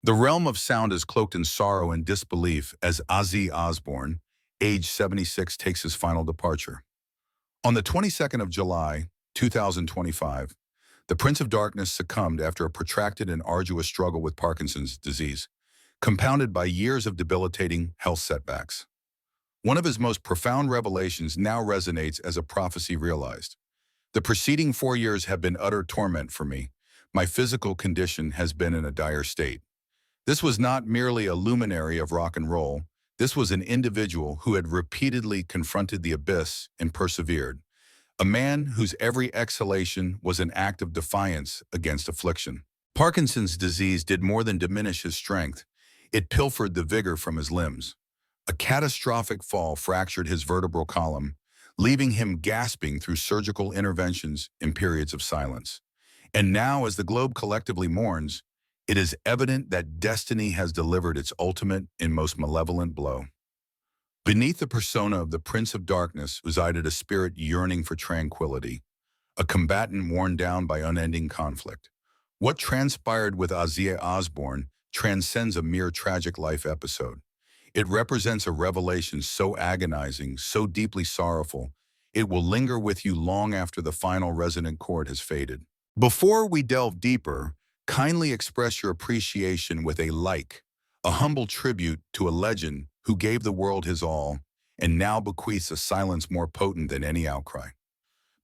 The realm of sound is cloaked in sorrow and disbelief as Ozzy Osbourne, age 76, takes his final departure. On the 22nd of July, 2025, the Prince of Darkness succumbed after a protracted and arduous struggle with Parkinson's disease, compounded by years of debilitating health setbacks. One of his most profound revelations now resonates as a prophecy realized. The preceding 4 years have been utter torment for me. My physical condition has been in a dire state. This was not merely a luminary of rock and roll. This was an individual who had repeatedly confronted the abyss and persevered. A man whose every exhalation was an act of defiance against affliction. Parkinson's disease did more than diminish his strength. It pilfered the vigor from his limbs. A catastrophic fall fractured his vertebral column, leaving him gasping through surgical interventions in periods of silence. And now, as the globe collectively mourns, it is evident that destiny has delivered its ultimate and most malevolent blow. Beneath the persona of the Prince of Darkness resided a spirit yearning for tranquility, a combatant worn down by unending conflict. What transpired with Ozzy Osbourne transcends a mere tragic life episode. It represents a revelation so agonizing, so deeply sorrowful, it will linger with you long after the final resonant chord has faded. Before we delve deeper, kindly express your appreciation with a like, a humble tribute to a legend who gave the world his all and now bequeaths a silence more potent than any outcry.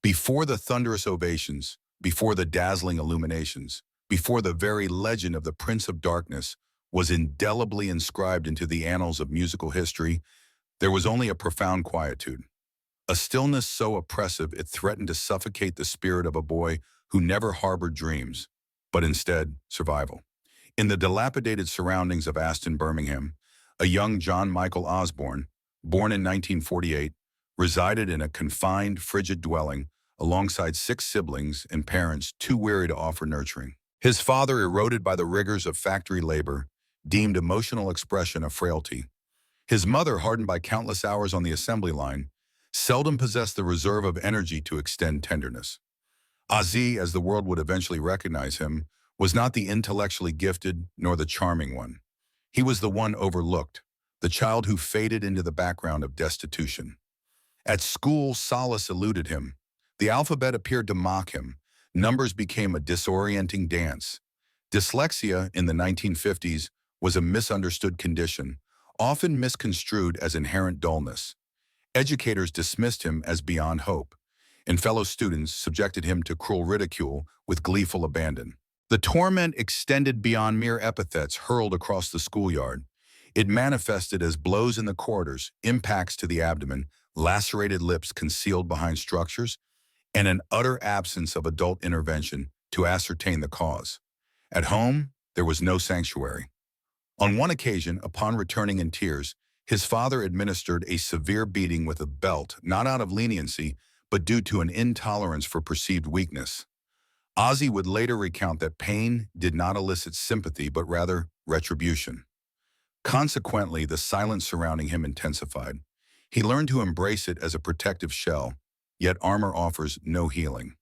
Before the thunderous ovations, before the dazzling illuminations, before the very legend of the Prince of Darkness was indelibly inscribed into the annals of musical history, there was only a profound quietude. A stillness so oppressive it threatened to suffocate the spirit of a boy who never harbored dreams, but instead survival. In the dilapidated surroundings of Aston, Birmingham, a young John Michael Osbourne, born in 1948, resided in a confined, frigid dwelling alongside 6 siblings and parents too weary to offer nurturing. His father, eroded by the rigors of factory labor, deemed emotional expression a frailty. His mother, hardened by countless hours on the assembly line, seldom possessed the reserve of energy to extend tenderness. Ozzy, as the world would eventually recognize him, was not the intellectually gifted nor the charming one. He was the one overlooked, the child who faded into the background of destitution. At school, solace eluded him. The alphabet appeared to mock him. Numbers became a disorienting dance. Dyslexia in the 1950s was a misunderstood condition, often misconstrued as inherent dullness. Educators dismissed him as beyond hope, and fellow students subjected him to cruel ridicule with gleeful abandon. The torment extended beyond mere epithets hurled across the schoolyard. It manifested as blows in the corridors, impacts to the abdomen, lacerated lips concealed behind structures, and an utter absence of adult intervention to ascertain the cause. At home, there was no sanctuary. On one occasion, upon returning in tears, his father administered a severe beating with a belt, not out of leniency, but due to an intolerance for perceived weakness. Ozzy would later recount that pain did not elicit sympathy, but rather retribution. Consequently, the silence surrounding him intensified. He learned to embrace it as a protective shell, yet armor offers no healing.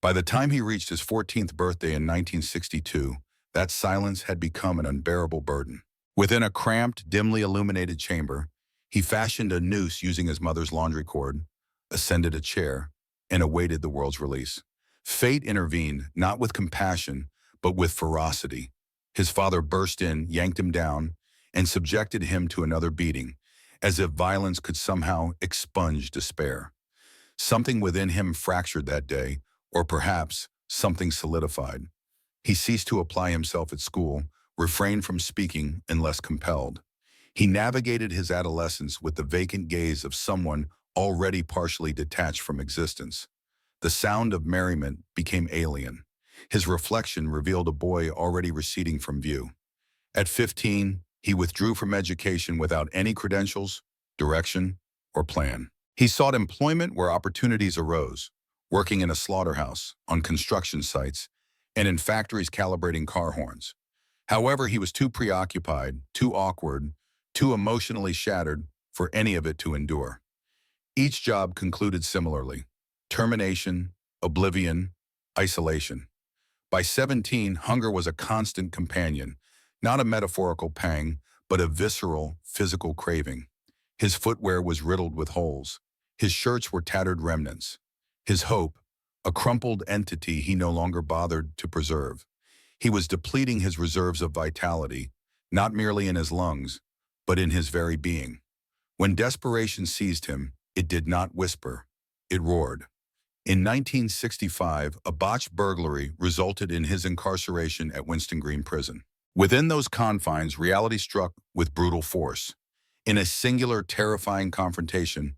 By the time he reached his 14th birthday in 1962, that silence had become an unbearable burden. Within a cramped, dimly illuminated chamber, he fashioned a noose using his mother's laundry cord, ascended a chair, and awaited the world's release. Fate intervened, not with compassion, but with ferocity. His father burst in, yanked him down, and subjected him to another beating, as if violence could somehow expunge despair. Something within him fractured that day, or perhaps something solidified. He ceased to apply himself at school, refrained from speaking unless compelled. He navigated his adolescence with the vacant gaze of someone already partially detached from existence. The sound of merriment became alien. His reflection revealed a boy already receding from view. At 15, he withdrew from education without any credentials, direction, or plan. He sought employment where opportunities arose, working in a slaughterhouse, on construction sites, and in factories calibrating car horns. However, he was too preoccupied, too awkward, too emotionally shattered for any of it to endure. Each job concluded similarly: termination, oblivion, isolation. By 17, hunger was a constant companion, Not a metaphorical pang, but a visceral, physical craving. His footwear was riddled with holes. His shirts were tattered remnants. His hope, a crumpled entity he no longer bothered to preserve. He was depleting his reserves of vitality, not merely in his lungs, but in his very being. When desperation seized him, it did not whisper, it roared. In 1965, a botched burglary resulted in his incarceration at Winston Green Prison. Within those confines, reality struck with brutal force. In a singular, terrifying confrontation,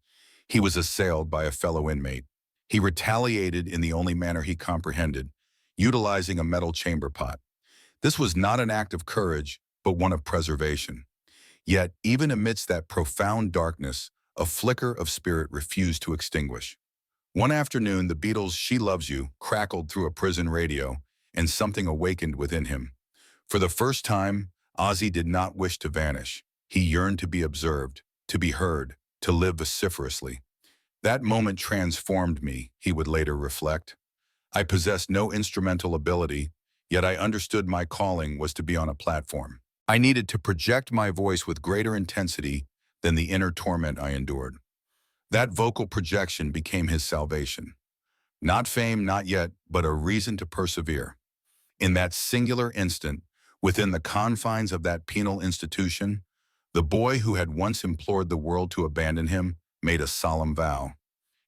he was assailed by a fellow inmate. He retaliated in the only manner he comprehended, utilizing a metal chamber pot. This was not an act of courage, but one of preservation. Yet, even amidst that profound darkness, a flicker of spirit refused to extinguish. One afternoon, the Beatles' She Loves You crackled through a prison radio, and something awakened within him. For the first time, Ozzy did not wish to vanish. He yearned to be observed, to be heard, to live vociferously. That moment transformed me, he would later reflect. I possessed no instrumental ability, yet I understood my calling was to be on a platform. I needed to project my voice with greater intensity than the inner torment I endured. That vocal projection became his salvation. Not fame, not yet, but a reason to persevere. In that singular instant, within the confines of that penal institution, the boy who had once implored the world to abandon him made a solemn vow.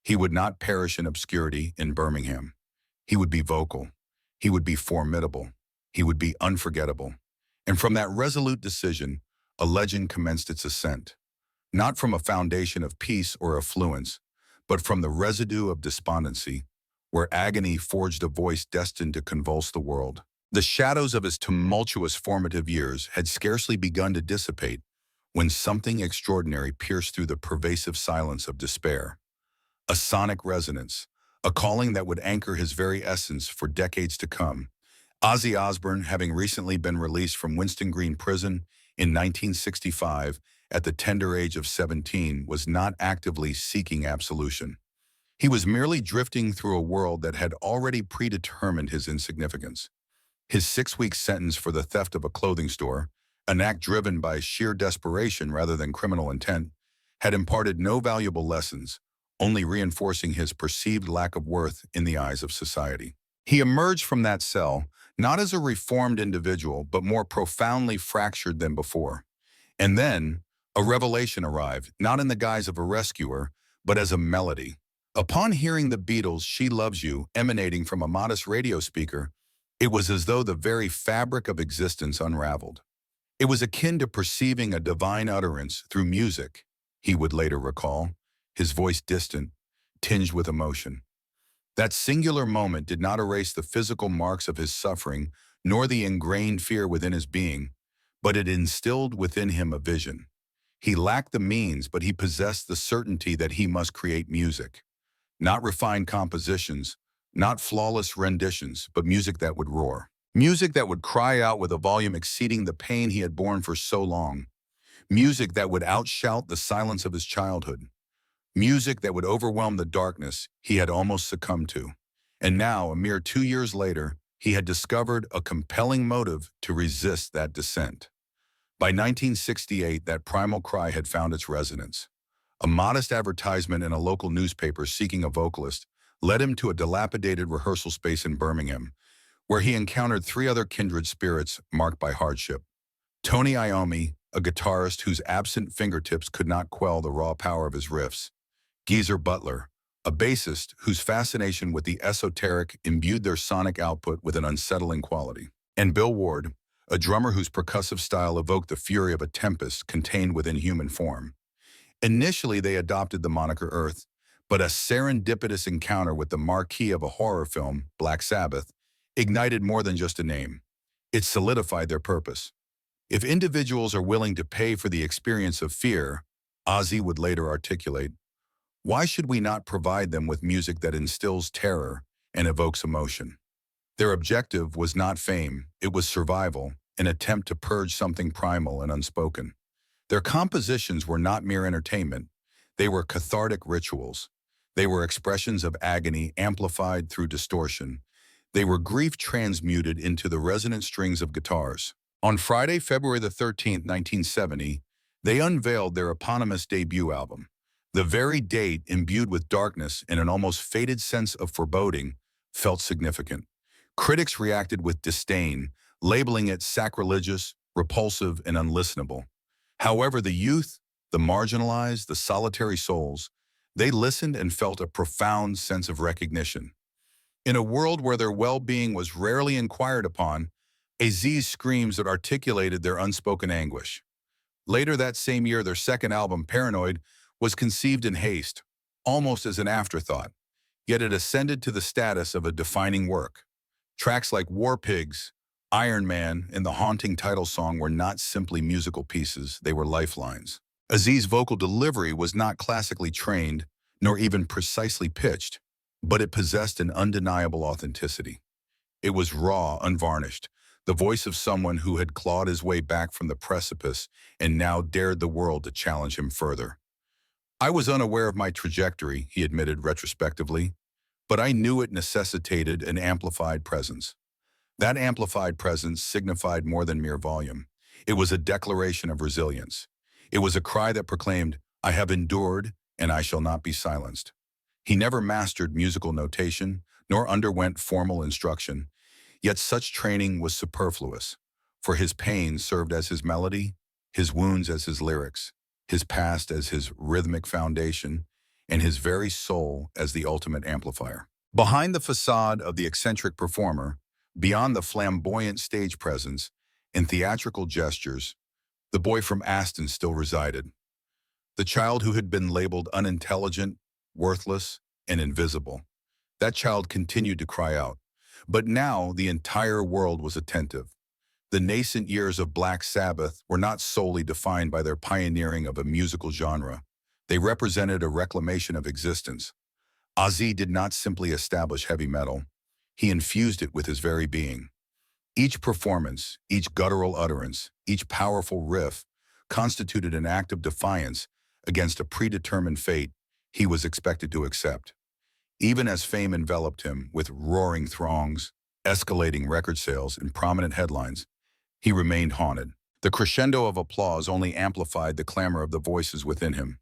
He would not perish in obscurity in Birmingham. He would be vocal. He would be formidable. He would be unforgettable. And from that resolute decision, a legend commenced its ascent. Not from a foundation of peace or affluence, but from the residue of despondency, where agony forged a voice destined to convulse the world. The shadows of his tumultuous formative years had scarcely begun to dissipate when something extraordinary pierced through the pervasive silence of despair. A sonic resonance, a calling that would anchor his very essence for decades to come. Ozzy Osbourne, having recently been released from Winston Green Prison in 1965 at the tender age of 17, was not actively seeking absolution. He was merely drifting through a world that had already predetermined his insignificance. His 6-week sentence for the theft of a clothing store, an act driven by sheer desperation rather than criminal intent, had imparted no valuable lessons, only reinforcing his perceived lack of worth in the eyes of society. He emerged from that cell, not as a reformed individual, but more profoundly fractured than before. And then, a revelation arrived, not in the guise of a rescuer, but as a melody. Upon hearing the Beatles' She Loves You emanating from a modest radio speaker, it was as though the very fabric of existence unraveled. It was akin to perceiving a divine utterance through music, he would later recall, his voice distant, tinged with emotion. That singular moment did not erase the physical marks of his suffering, nor the ingrained fear within his being, but it instilled within him a vision. He lacked the means, but he possessed the certainty that he must create music. Not refined compositions, not flawless renditions, but music that would roar. Music that would cry out with a volume exceeding the pain he had borne for so long. Music that would outshout the silence of his childhood. Music that would overwhelm the darkness he had almost succumbed to. And now, a mere 2 years later, he had discovered a compelling motive to resist that descent. By 1968, that primal cry had found its resonance. A modest advertisement in a local newspaper seeking a vocalist led him to a dilapidated rehearsal space in Birmingham, where he encountered 3 other kindred spirits marked by hardship. Tony Iommi, a guitarist whose absent fingertips could not quell the raw power of his riffs. Geezer Butler, a bassist whose fascination with the esoteric imbued their sonic output with an unsettling quality. And Bill Ward, a drummer whose percussive style evoked the fury of a tempest contained within human form. Initially, they adopted the moniker Earth, but a serendipitous encounter with the marquee of a horror film, Black Sabbath, ignited more than just a name. It solidified their purpose. If individuals are willing to pay for the experience of fear, Ozzy would later articulate, why should we not provide them with music that instills terror and evokes emotion? Their objective was not fame, it was survival, an attempt to purge something primal and unspoken. Their compositions were not mere entertainment, they were cathartic rituals. They were expressions of agony amplified through distortion. They were grief transmuted into the resonant strings of guitars. On Friday, February the 13th, 1970, they unveiled their eponymous debut album. The very date, imbued with darkness and an almost faded sense of foreboding, felt significant. Critics reacted with disdain, labeling it sacrilegious, repulsive, and unlistenable. However, the youth, the marginalized, the solitary souls, they listened and felt a profound sense of recognition. In a world where their well-being was rarely inquired upon, Az's screams that articulated their unspoken anguish. Later that same year, their second album, Paranoid, was conceived in haste, almost as an afterthought, yet it ascended to the status of a defining work. Tracks like War Pigs, Iron Man, and the haunting title song were not simply musical pieces, they were lifelines. Az's vocal delivery was not classically trained, nor even precisely pitched, but it possessed an undeniable authenticity. It was raw, unvarnished, the voice of someone who had clawed his way back from the precipice and now dared the world to challenge him further. I was unaware of my trajectory, he admitted retrospectively, but I knew it necessitated an amplified presence. That amplified presence signified more than mere volume. It was a declaration of resilience. It was a cry that proclaimed, I have endured and I shall not be silenced. He never mastered musical notation, nor underwent formal instruction, yet such training was superfluous, for his pain served as his melody, his wounds as his lyrics, his past as his rhythmic foundation, and his very soul as the ultimate amplifier. Behind the facade of the eccentric performer, beyond the flamboyant stage presence and theatrical gestures, the boy from Aston still resided. The child who had been labeled unintelligent, worthless, and invisible. That child continued to cry out. But now the entire world was attentive. The nascent years of Black Sabbath were not solely defined by their pioneering of a musical genre. They represented a reclamation of existence. Ozzy did not simply establish heavy metal. He infused it with his very being. Each performance, each guttural utterance, each powerful riff constituted an act of defiance against a predetermined fate he was expected to accept. Even as fame enveloped him with roaring throngs, escalating record sales, and prominent headlines, he remained haunted. The crescendo of applause only amplified the clamor of the voices within him.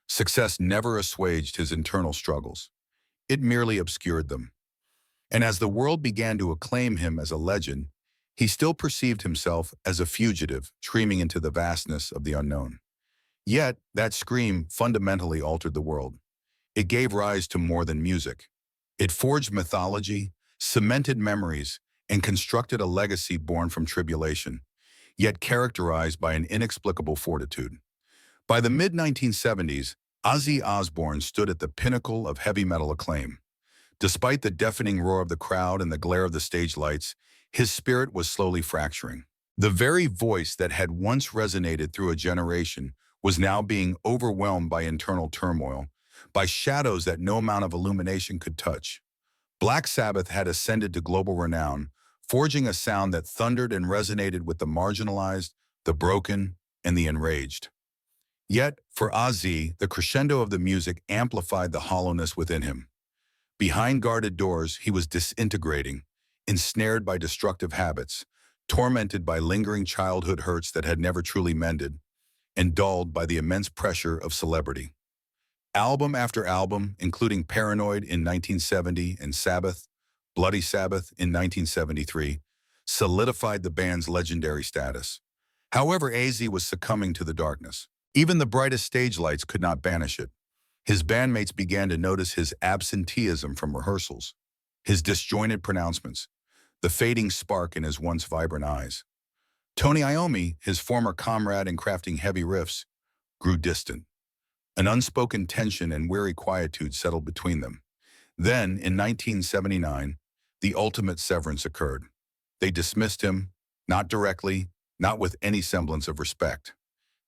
Success never assuaged his internal struggles. It merely obscured them. And as the world began to acclaim him as a legend, he still perceived himself as a fugitive screaming into the vastness of the unknown. Yet, that scream fundamentally altered the world. It gave rise to more than music. It forged mythology, cemented memories, and constructed a legacy born from tribulation, yet characterized by an inexplicable fortitude. By the mid-1970s, Ozzy Osbourne stood at the pinnacle of heavy metal acclaim. Despite the deafening roar of the crowd and the glare of the stage lights, his spirit was slowly fracturing. The very voice that had once resonated through a generation was now being overwhelmed by internal turmoil, by shadows that no amount of illumination could touch. Black Sabbath had ascended to global renown, forging a sound that thundered and resonated with the marginalized, the broken, and the enraged. Yet, for Ozzy, the crescendo of the music amplified the hollowness within him. Behind guarded doors, he was disintegrating, ensnared by destructive habits, tormented by lingering childhood hurts that had never truly mended, and dulled by the immense pressure of celebrity. Album after album, including Paranoid in 1970 and Sabbath, Bloody Sabbath in 1973, solidified the band's legendary status. However, Ozzy was succumbing to the darkness. Even the brightest stage lights could not banish it. His bandmates began to notice his absenteeism from rehearsals, his disjointed pronouncements, the fading spark in his once vibrant eyes. Tony Iommi, his former comrade in crafting heavy riffs, grew distant. An unspoken tension and weary quietude settled between them. Then, in 1979, the ultimate severance occurred. They dismissed him, not directly, not with any semblance of respect.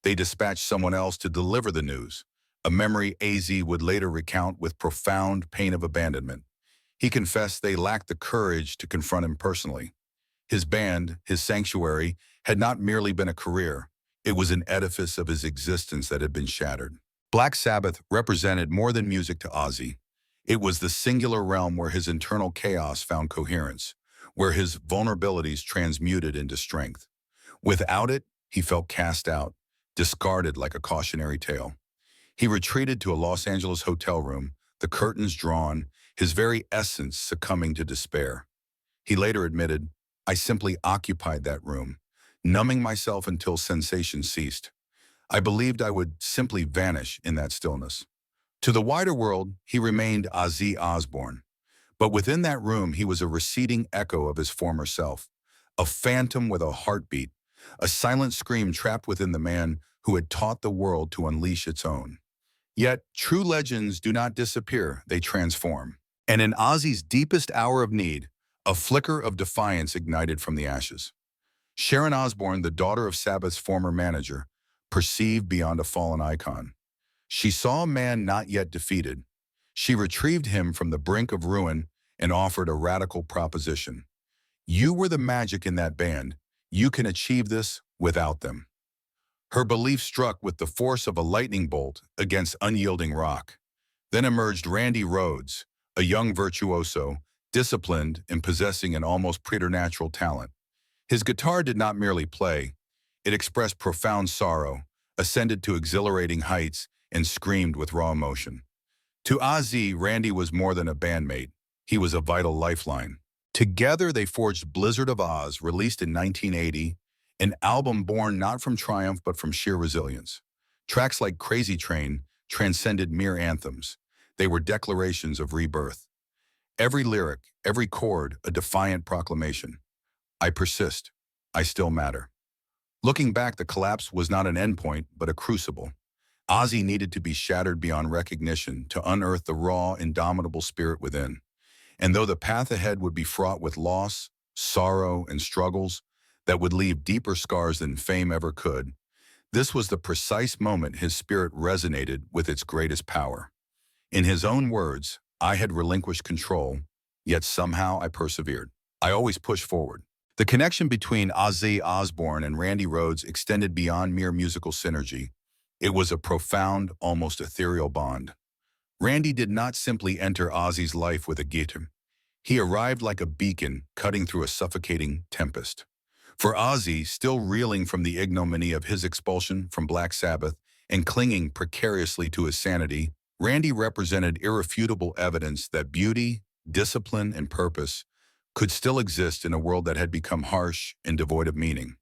They dispatched someone else to deliver the news, a memory Ozzy would later recount with profound pain of abandonment. He confessed they lacked the courage to confront him personally. His band, his sanctuary, had not merely been a career. It was an edifice of his existence that had been shattered. Black Sabbath represented more than music to Ozzy. It was the singular realm where his internal chaos found coherence, where his vulnerabilities transmuted into strength, Without it, he felt cast out, discarded like a cautionary tale. He retreated to a Los Angeles hotel room, the curtains drawn, his very essence succumbing to despair. He later admitted, "I simply occupied that room, numbing myself until sensation ceased. I believed I would simply vanish in that stillness." To the wider world, he remained Ozzy Osbourne. But within that room, he was a receding echo of his former self, a phantom with a heartbeat, a silent scream trapped within the man who had taught the world to unleash its own. Yet, true legends do not disappear, they transform. And in Ozzy's deepest hour of need, a flicker of defiance ignited from the ashes. Sharon Osbourne, the daughter of Sabbath's former manager, perceived beyond a fallen icon. She saw a man not yet defeated. She retrieved him from the brink of ruin and offered a radical proposition. "You were the magic in that band. You can achieve this without them." Her belief struck with the force of a lightning bolt against unyielding rock. Then emerged Randy Rhoads, a young virtuoso, disciplined and possessing an almost preternatural talent. His guitar did not merely play, it expressed profound sorrow, ascended to exhilarating heights, and screamed with raw emotion. To Ozzy, Randy was more than a bandmate. He was a vital lifeline. Together, they forged Blizzard of Oz, released in 1980, an album born not from triumph but from sheer resilience. Tracks like Crazy Train transcended mere anthems. They were declarations of rebirth. Every lyric, every chord, a defiant proclamation. I persist. I still matter. Looking back, the collapse was not an endpoint, but a crucible. Ozzy needed to be shattered beyond recognition to unearth the raw, indomitable spirit within. And though the path ahead would be fraught with loss, sorrow, and struggles that would leave deeper scars than fame ever could, this was the precise moment his spirit resonated with its greatest power. In his own words, "I had relinquished control, yet somehow I persevered. I always pushed forward." The connection between Ozzy Osbourne and Randy Rhoads extended beyond mere musical synergy. It was a profound, almost ethereal bond. Randy did not simply enter Ozzy's life with a guitar. He arrived like a beacon, cutting through a suffocating tempest. For Ozzy, still reeling from the ignominy of his expulsion from Black Sabbath and clinging precariously to his sanity, Randy represented irrefutable evidence that beauty, discipline, and purpose could still exist in a world that had become harsh and devoid of meaning.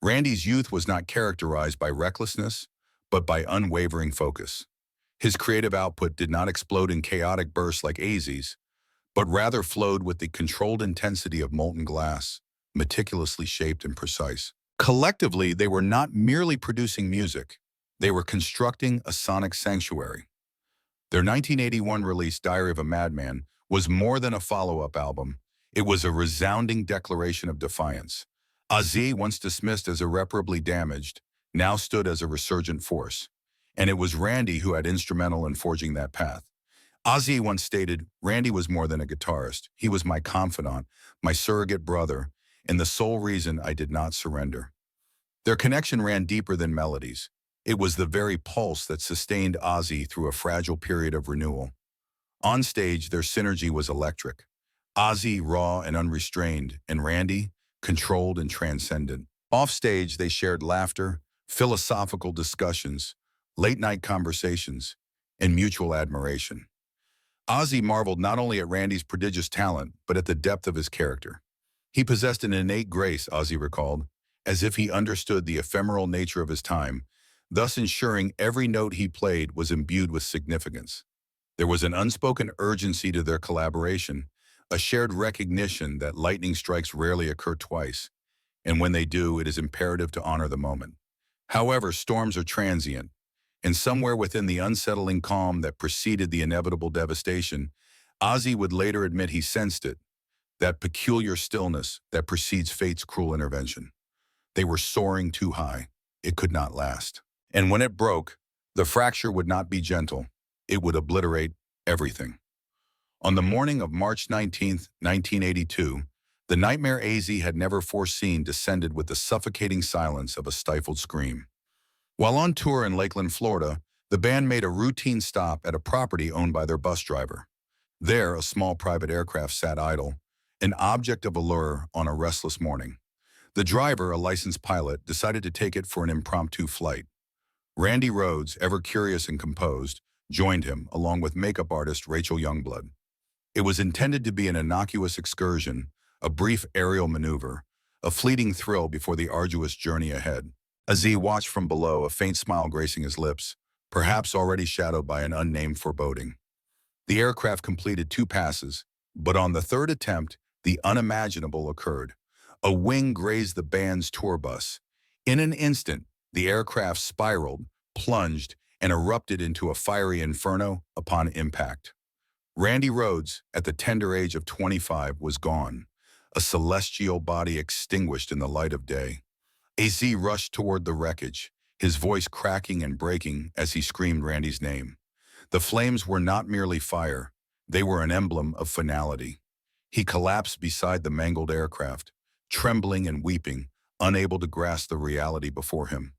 Randy's youth was not characterized by recklessness, but by unwavering focus. His creative output did not explode in chaotic bursts like Ozzy's, but rather flowed with the controlled intensity of molten glass, meticulously shaped and precise. Collectively, they were not merely producing music. They were constructing a sonic sanctuary. Their 1981 release, Diary of a Madman, was more than a follow-up album. It was a resounding declaration of defiance. Ozzy, once dismissed as irreparably damaged, now stood as a resurgent force. And it was Randy who had instrumental in forging that path. Ozzy once stated, "Randy was more than a guitarist. He was my confidant, my surrogate brother, and the sole reason I did not surrender." Their connection ran deeper than melodies. It was the very pulse that sustained Ozzy through a fragile period of renewal. On stage, their synergy was electric. Ozzy, raw and unrestrained, and Randy, controlled and transcendent. Off stage, they shared laughter, philosophical discussions, late-night conversations, and mutual admiration. Ozzy marveled not only at Randy's prodigious talent, but at the depth of his character. He possessed an innate grace, Ozzy recalled, as if he understood the ephemeral nature of his time, thus ensuring every note he played was imbued with significance. There was an unspoken urgency to their collaboration, a shared recognition that lightning strikes rarely occur twice, and when they do, it is imperative to honor the moment. However, storms are transient, and somewhere within the unsettling calm that preceded the inevitable devastation, Ozzy would later admit he sensed it, that peculiar stillness that precedes fate's cruel intervention. They were soaring too high. It could not last. And when it broke, the fracture would not be gentle. It would obliterate everything. On the morning of March 19, 1982, the nightmare Ozzy had never foreseen descended with the suffocating silence of a stifled scream. While on tour in Lakeland, Florida, the band made a routine stop at a property owned by their bus driver. There, a small private aircraft sat idle, an object of allure on a restless morning. The driver, a licensed pilot, decided to take it for an impromptu flight. Randy Rhoads, ever curious and composed, joined him, along with makeup artist Rachel Youngblood. It was intended to be an innocuous excursion, a brief aerial maneuver, a fleeting thrill before the arduous journey ahead. Ozzy watched from below, a faint smile gracing his lips, perhaps already shadowed by an unnamed foreboding. The aircraft completed 2 passes, but on the 3rd attempt, the unimaginable occurred. A wing grazed the band's tour bus. In an instant, the aircraft spiraled, plunged, and erupted into a fiery inferno upon impact. Randy Rhoads, at the tender age of 25, was gone, a celestial body extinguished in the light of day. Az rushed toward the wreckage, his voice cracking and breaking as he screamed Randy's name. The flames were not merely fire, they were an emblem of finality. He collapsed beside the mangled aircraft, trembling and weeping, unable to grasp the reality before him.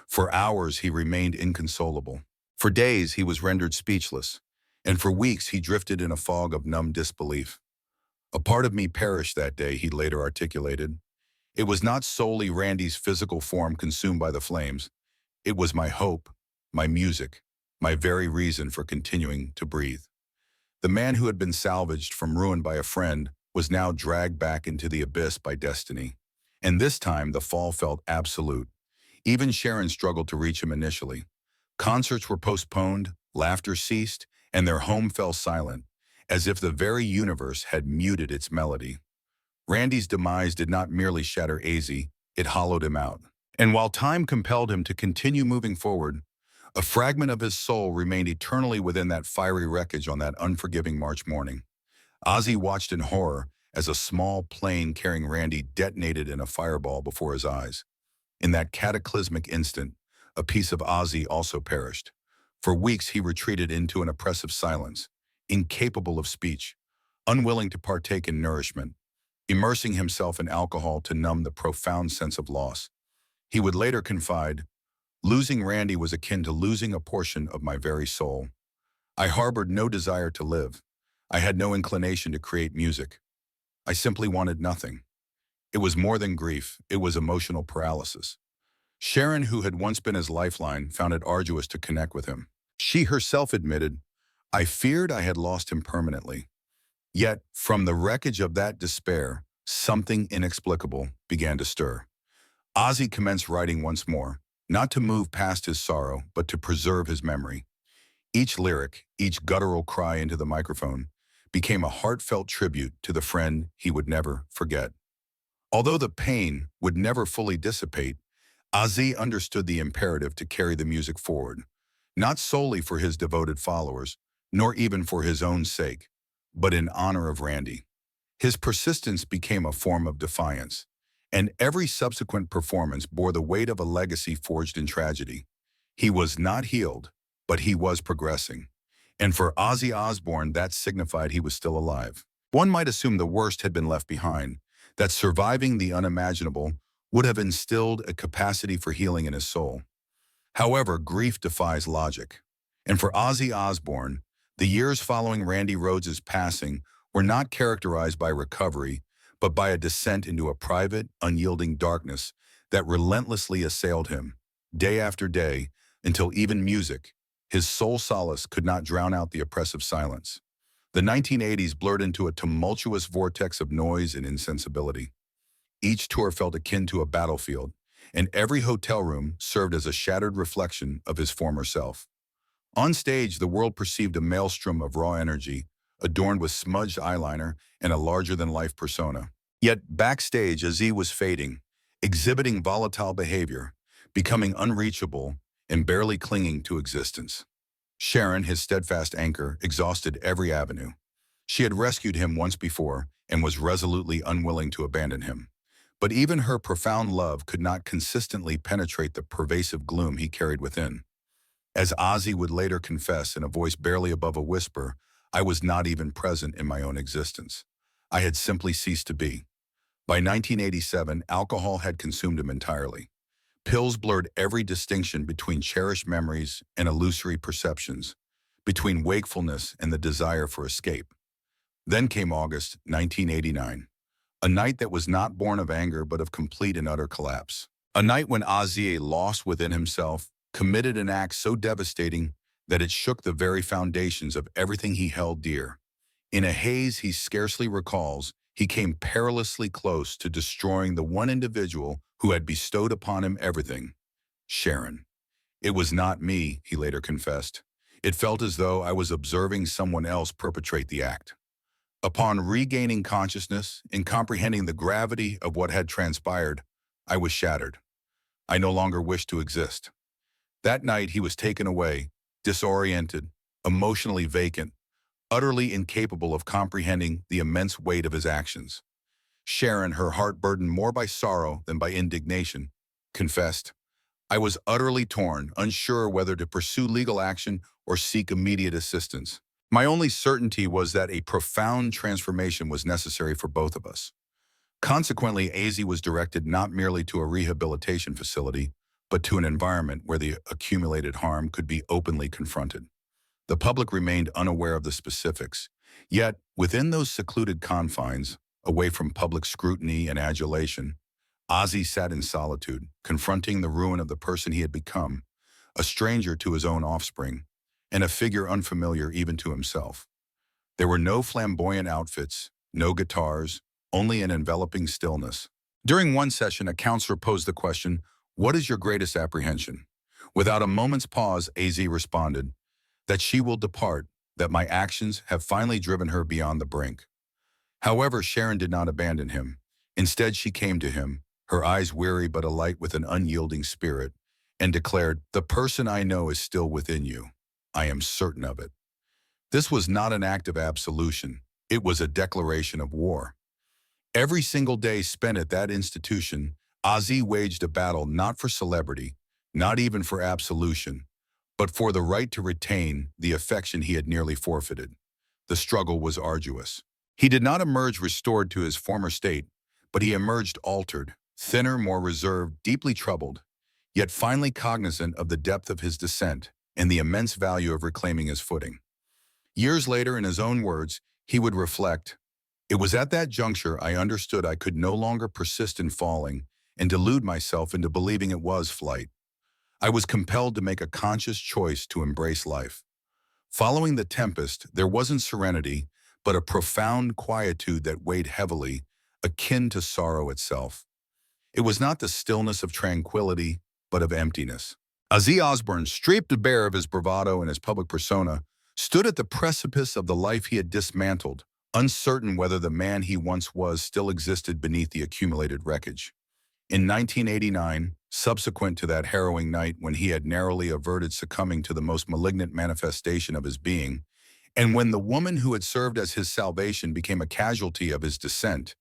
For hours he remained inconsolable. For days he was rendered speechless, and for weeks he drifted in a fog of numb disbelief. A part of me perished that day, he later articulated. It was not solely Randy's physical form consumed by the flames. It was my hope, my music, my very reason for continuing to breathe. The man who had been salvaged from ruin by a friend was now dragged back into the abyss by destiny. And this time the fall felt absolute. Even Sharon struggled to reach him initially. Concerts were postponed, laughter ceased, and their home fell silent, as if the very universe had muted its melody. Randy's demise did not merely shatter Az, it hollowed him out. And while time compelled him to continue moving forward, a fragment of his soul remained eternally within that fiery wreckage on that unforgiving March morning. Ozzy watched in horror as a small plane carrying Randy detonated in a fireball before his eyes. In that cataclysmic instant, a piece of Ozzy also perished. For weeks he retreated into an oppressive silence, incapable of speech, unwilling to partake in nourishment, immersing himself in alcohol to numb the profound sense of loss. He would later confide, "Losing Randy was akin to losing a portion of my very soul. I harbored no desire to live. I had no inclination to create music. I simply wanted nothing." It was more than grief, it was emotional paralysis. Sharon, who had once been his lifeline, found it arduous to connect with him. She herself admitted, "I feared I had lost him permanently." Yet, from the wreckage of that despair, something inexplicable began to stir. Ozzy commenced writing once more, not to move past his sorrow, but to preserve his memory. Each lyric, each guttural cry into the microphone, became a heartfelt tribute to the friend he would never forget. Although the pain would never fully dissipate, Ozzy understood the imperative to carry the music forward, not solely for his devoted followers, nor even for his own sake, but in honor of Randy. His persistence became a form of defiance, and every subsequent performance bore the weight of a legacy forged in tragedy. He was not healed, but he was progressing. And for Ozzy Osbourne, that signified he was still alive. One might assume the worst had been left behind, that surviving the unimaginable would have instilled a capacity for healing in his soul. However, grief defies logic. And for Ozzy Osbourne, the years following Randy Rhoads' passing were not characterized by recovery, but by a descent into a private, unyielding darkness that relentlessly assailed him, day after day, until even music, his sole solace, could not drown out the oppressive silence. The 1980s blurred into a tumultuous vortex of noise and insensibility. Each tour felt akin to a battlefield, and every hotel room served as a shattered reflection of his former self. On stage, the world perceived a maelstrom of raw energy, adorned with smudged eyeliner and a larger-than-life persona. Yet backstage, Ozzy was fading, exhibiting volatile behavior, becoming unreachable, and barely clinging to existence. Sharon, his steadfast anchor, exhausted every avenue. She had rescued him once before and was resolutely unwilling to abandon him. But even her profound love could not consistently penetrate the pervasive gloom he carried within. As Ozzy would later confess in a voice barely above a whisper, "I was not even present in my own existence. I had simply ceased to be." By 1987, alcohol had consumed him entirely. Pills blurred every distinction between cherished memories and illusory perceptions, between wakefulness and the desire for escape. Then came August 1989, A night that was not born of anger but of complete and utter collapse. A night when Ozzy, lost within himself, committed an act so devastating that it shook the very foundations of everything he held dear. In a haze he scarcely recalls, he came perilously close to destroying the one individual who had bestowed upon him everything, Sharon. It was not me, he later confessed. It felt as though I was observing someone else perpetrate the act. Upon regaining consciousness and comprehending the gravity of what had transpired, I was shattered. I no longer wished to exist. That night he was taken away, disoriented, emotionally vacant, utterly incapable of comprehending the immense weight of his actions. Sharon, her heart burdened more by sorrow than by indignation, confessed, "I was utterly torn, unsure whether to pursue legal action or seek immediate assistance. My only certainty was that a profound transformation was necessary for both of us." Consequently, Ozzy was directed not merely to a rehabilitation facility, but to an environment where the accumulated harm could be openly confronted. The public remained unaware of the specifics, yet within those secluded confines, away from public scrutiny and adulation, Ozzy sat in solitude, confronting the ruin of the person he had become, a stranger to his own offspring, and a figure unfamiliar even to himself. There were no flamboyant outfits, no guitars, only an enveloping stillness. During one session, a counselor posed the question, "What is your greatest apprehension?" Without a moment's pause, Ozzy responded, "That she will depart, that my actions have finally driven her beyond the brink." However, Sharon did not abandon him. Instead, she came to him, her eyes weary but alight with an unyielding spirit, and declared, "The person I know is still within you. I am certain of it." This was not an act of absolution. It was a declaration of war. Every single day spent at that institution, Ozzy waged a battle not for celebrity, not even for absolution, but for the right to retain the affection he had nearly forfeited. The struggle was arduous. He did not emerge restored to his former state, but he emerged altered, thinner, more reserved, deeply troubled, yet finally cognizant of the depth of his descent and the immense value of reclaiming his footing. Years later, in his own words, he would reflect, "It was at that juncture I understood I could no longer persist in falling and delude myself into believing it was flight. I was compelled to make a conscious choice to embrace life." Following the tempest, there wasn't serenity, but a profound quietude that weighed heavily, akin to sorrow itself. It was not the stillness of tranquility, but of emptiness. Ozzy Osbourne, stripped bare of his bravado and his public persona, stood at the precipice of the life he had dismantled, uncertain whether the man he once was still existed beneath the accumulated wreckage. In 1989, subsequent to that harrowing night when he had narrowly averted succumbing to the most malignant manifestation of his being, and when the woman who had served as his salvation became a casualty of his descent,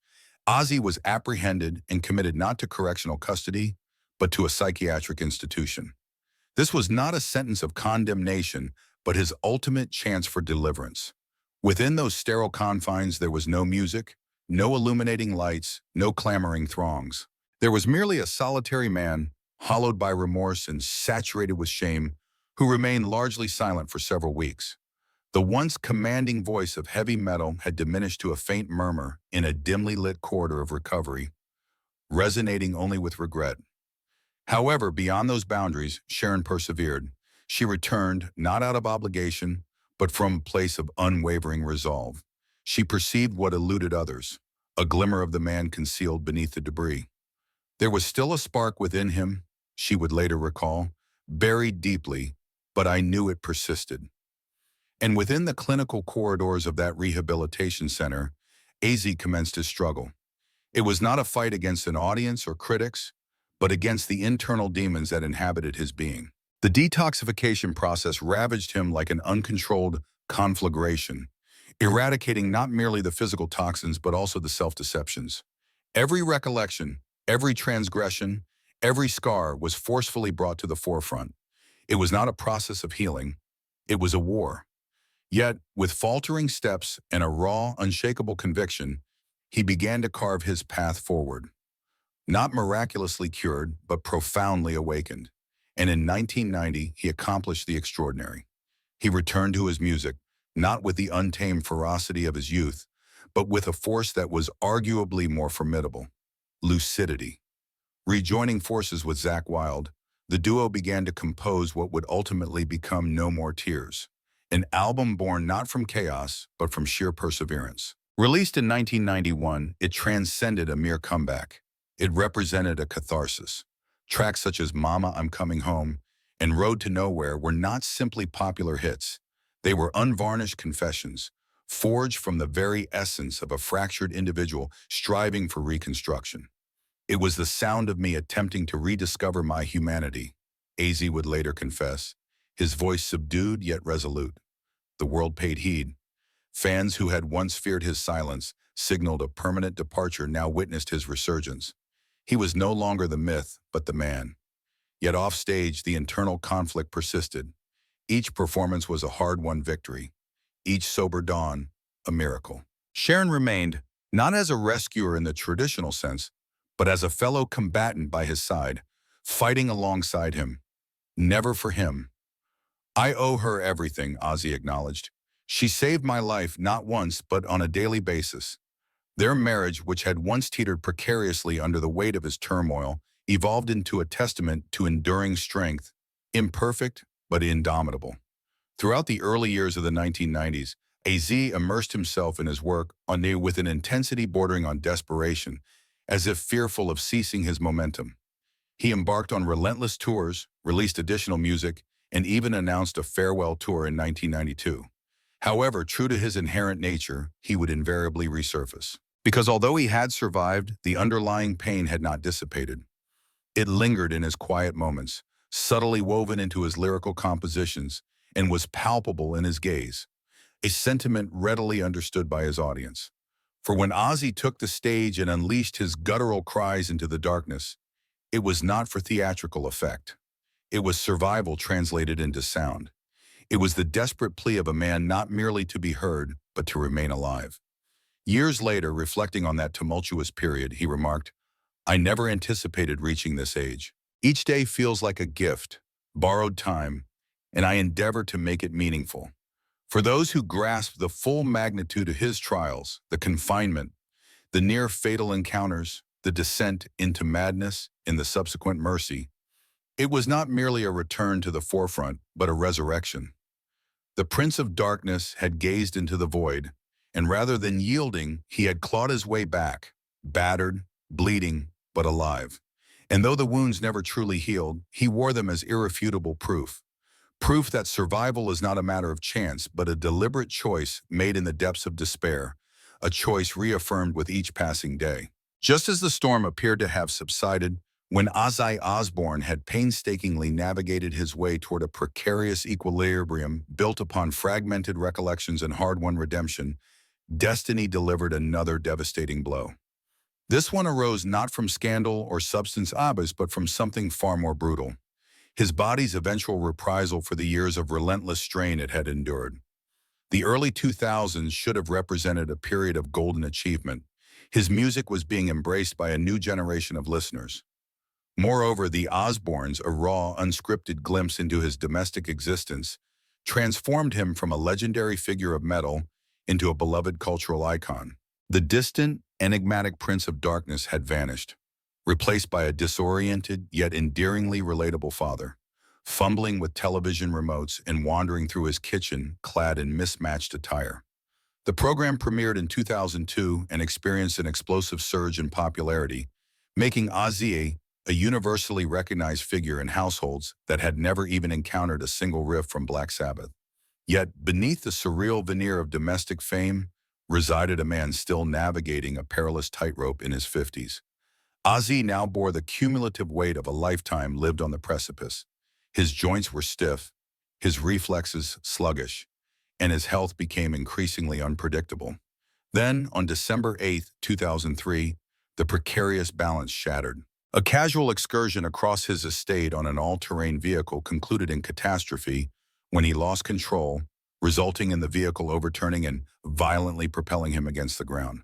Ozzy was apprehended and committed not to correctional custody, but to a psychiatric institution. This was not a sentence of condemnation, but his ultimate chance for deliverance. Within those sterile confines, there was no music, no illuminating lights, no clamoring throngs. There was merely a solitary man, hollowed by remorse and saturated with shame, who remained largely silent for several weeks. The once commanding voice of heavy metal had diminished to a faint murmur in a dimly lit corridor of recovery, resonating only with regret. However, beyond those boundaries, Sharon persevered. She returned, not out of obligation, but from a place of unwavering resolve. She perceived what eluded others, a glimmer of the man concealed beneath the debris. There was still a spark within him, she would later recall, buried deeply, but I knew it persisted. And within the clinical corridors of that rehabilitation center, Ozzy commenced his struggle. It was not a fight against an audience or critics, but against the internal demons that inhabited his being. The detoxification process ravaged him like an uncontrolled conflagration, eradicating not merely the physical toxins but also the self-deceptions. Every recollection, every transgression, every scar was forcefully brought to the forefront. It was not a process of healing, it was a war. Yet, with faltering steps and a raw, unshakable conviction, he began to carve his path forward. Not miraculously cured, but profoundly awakened. And in 1990, he accomplished the extraordinary. He returned to his music, not with the untamed ferocity of his youth, but with a force that was arguably more formidable: lucidity. Rejoining forces with Zakk Wylde, the duo began to compose what would ultimately become No More Tears, an album born not from chaos, but from sheer perseverance. Released in 1991, it transcended a mere comeback. It represented a catharsis. Tracks such as Mama, I'm Coming Home and Road to Nowhere were not simply popular hits. They were unvarnished confessions, forged from the very essence of a fractured individual striving for reconstruction. It was the sound of me attempting to rediscover my humanity, AZ would later confess, his voice subdued yet resolute. The world paid heed. Fans who had once feared his silence signaled a permanent departure now witnessed his resurgence. He was no longer the myth, but the man. Yet offstage, the internal conflict persisted. Each performance was a hard-won victory. Each sober dawn, a miracle. Sharon remained, not as a rescuer in the traditional sense, but as a fellow combatant by his side, fighting alongside him. Never for him. I owe her everything, Ozzy acknowledged. She saved my life not once, but on a daily basis. Their marriage, which had once teetered precariously under the weight of his turmoil, evolved into a testament to enduring strength, imperfect but indomitable. Throughout the early years of the 1990s, AZ immersed himself in his work with an intensity bordering on desperation, as if fearful of ceasing his momentum. He embarked on relentless tours, released additional music, and even announced a farewell tour in 1992. However, true to his inherent nature, he would invariably resurface. Because although he had survived, the underlying pain had not dissipated. It lingered in his quiet moments, subtly woven into his lyrical compositions, and was palpable in his gaze, a sentiment readily understood by his audience. For when Ozzy took the stage and unleashed his guttural cries into the darkness, it was not for theatrical effect. It was survival translated into sound. It was the desperate plea of a man not merely to be heard, but to remain alive. Years later, reflecting on that tumultuous period, he remarked, "I never anticipated reaching this age. Each day feels like a gift, borrowed time, and I endeavor to make it meaningful." For those who grasp the full magnitude of his trials, the confinement, the near-fatal encounters, the descent into madness, and the subsequent mercy, it was not merely a return to the forefront, but a resurrection. The Prince of Darkness had gazed into the void, and rather than yielding, he had clawed his way back, battered, bleeding, but alive. And though the wounds never truly healed, he wore them as irrefutable proof. Proof that survival is not a matter of chance, but a deliberate choice made in the depths of despair, a choice reaffirmed with each passing day. Just as the storm appeared to have subsided, when Ozzy Osbourne had painstakingly navigated his way toward a precarious equilibrium built upon fragmented recollections and hard-won redemption, destiny delivered another devastating blow. This one arose not from scandal or substance abuse, but from something far more brutal: his body's eventual reprisal for the years of relentless strain it had endured. The early 2000s should have represented a period of golden achievement. His music was being embraced by a new generation of listeners. Moreover, the Osbournes, a raw, unscripted glimpse into his domestic existence, transformed him from a legendary figure of metal into a beloved cultural icon. The distant, enigmatic Prince of Darkness had vanished, replaced by a disoriented yet endearingly relatable father, fumbling with television remotes and wandering through his kitchen clad in mismatched attire. The program premiered in 2002 and experienced an explosive surge in popularity, making Ozzy a universally recognized figure in households that had never even encountered a single riff from Black Sabbath. Yet, beneath the surreal veneer of domestic fame, resided a man still navigating a perilous tightrope in his 50s. Ozzy now bore the cumulative weight of a lifetime lived on the precipice. His joints were stiff, his reflexes sluggish, and his health became increasingly unpredictable. Then, on December 8, 2003, the precarious balance shattered. A casual excursion across his estate on an all-terrain vehicle concluded in catastrophe when he lost control, resulting in the vehicle overturning and violently propelling him against the ground.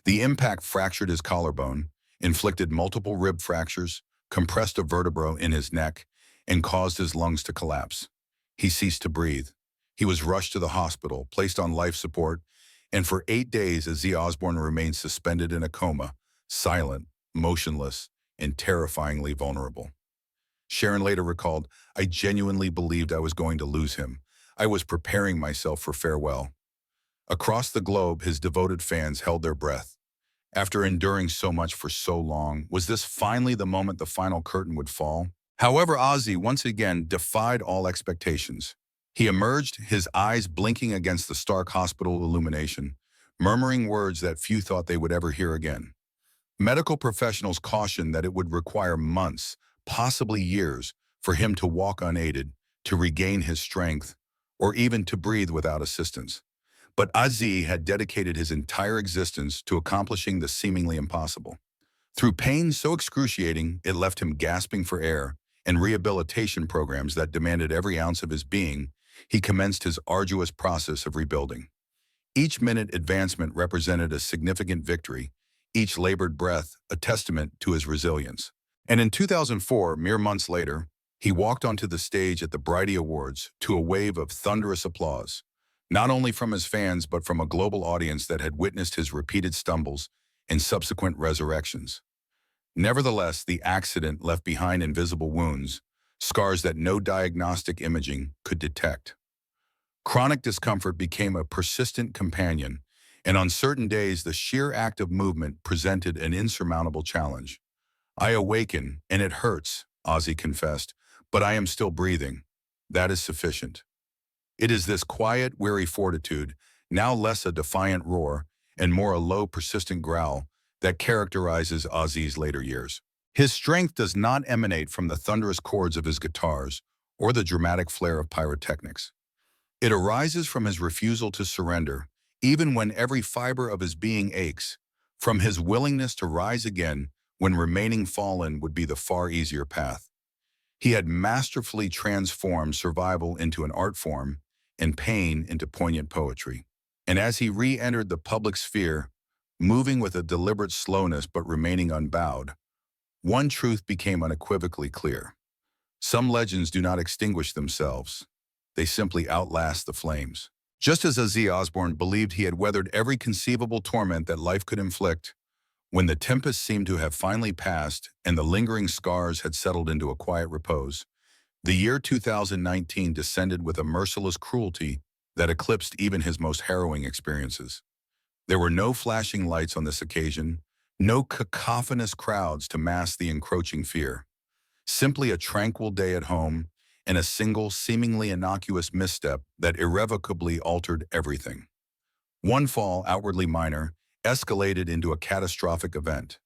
The impact fractured his collarbone, inflicted multiple rib fractures, compressed a vertebra in his neck, and caused his lungs to collapse. He ceased to breathe. He was rushed to the hospital, placed on life support, And for 8 days, Ozzy Osbourne remained suspended in a coma, silent, motionless, and terrifyingly vulnerable. Sharon later recalled, "I genuinely believed I was going to lose him. I was preparing myself for farewell." Across the globe, his devoted fans held their breath. After enduring so much for so long, was this finally the moment the final curtain would fall? However, Ozzy once again defied all expectations. He emerged, his eyes blinking against the stark hospital illumination, murmuring words that few thought they would ever hear again. Medical professionals cautioned that it would require months, possibly years, for him to walk unaided, to regain his strength, or even to breathe without assistance. But Ozzy had dedicated his entire existence to accomplishing the seemingly impossible. Through pain so excruciating it left him gasping for air, and rehabilitation programs that demanded every ounce of his being, he commenced his arduous process of rebuilding. Each minute advancement represented a significant victory, each labored breath a testament to his resilience. And in 2004, mere months later, he walked onto the stage at the Bridie Awards to a wave of thunderous applause, not only from his fans but from a global audience that had witnessed his repeated stumbles and subsequent resurrections. Nevertheless, the accident left behind invisible wounds, scars that no diagnostic imaging could detect. Chronic discomfort became a persistent companion, and on certain days the sheer act of movement presented an insurmountable challenge. "I awaken, and it hurts," Ozzy confessed, "but I am still breathing. That is sufficient." It is this quiet, weary fortitude, now less a defiant roar and more a low, persistent growl, that characterizes Ozzy's later years. His strength does not emanate from the thunderous chords of his guitars or the dramatic flair of pyrotechnics. It arises from his refusal to surrender, even when every fiber of his being aches, from his willingness to rise again when remaining fallen would be the far easier path. He had masterfully transformed survival into an art form and pain into poignant poetry. And as he re-entered the public sphere, moving with a deliberate slowness but remaining unbowed, one truth became unequivocally clear. Some legends do not extinguish themselves. They simply outlast the flames. Just as Ozzy Osbourne believed he had weathered every conceivable torment that life could inflict, when the tempest seemed to have finally passed and the lingering scars had settled into a quiet repose, the year 2019 descended with a merciless cruelty that eclipsed even his most harrowing experiences. There were no flashing lights on this occasion, no cacophonous crowds to mask the encroaching fear. Simply a tranquil day at home and a single, seemingly innocuous misstep that irrevocably altered everything. One fall, outwardly minor, escalated into a catastrophic event.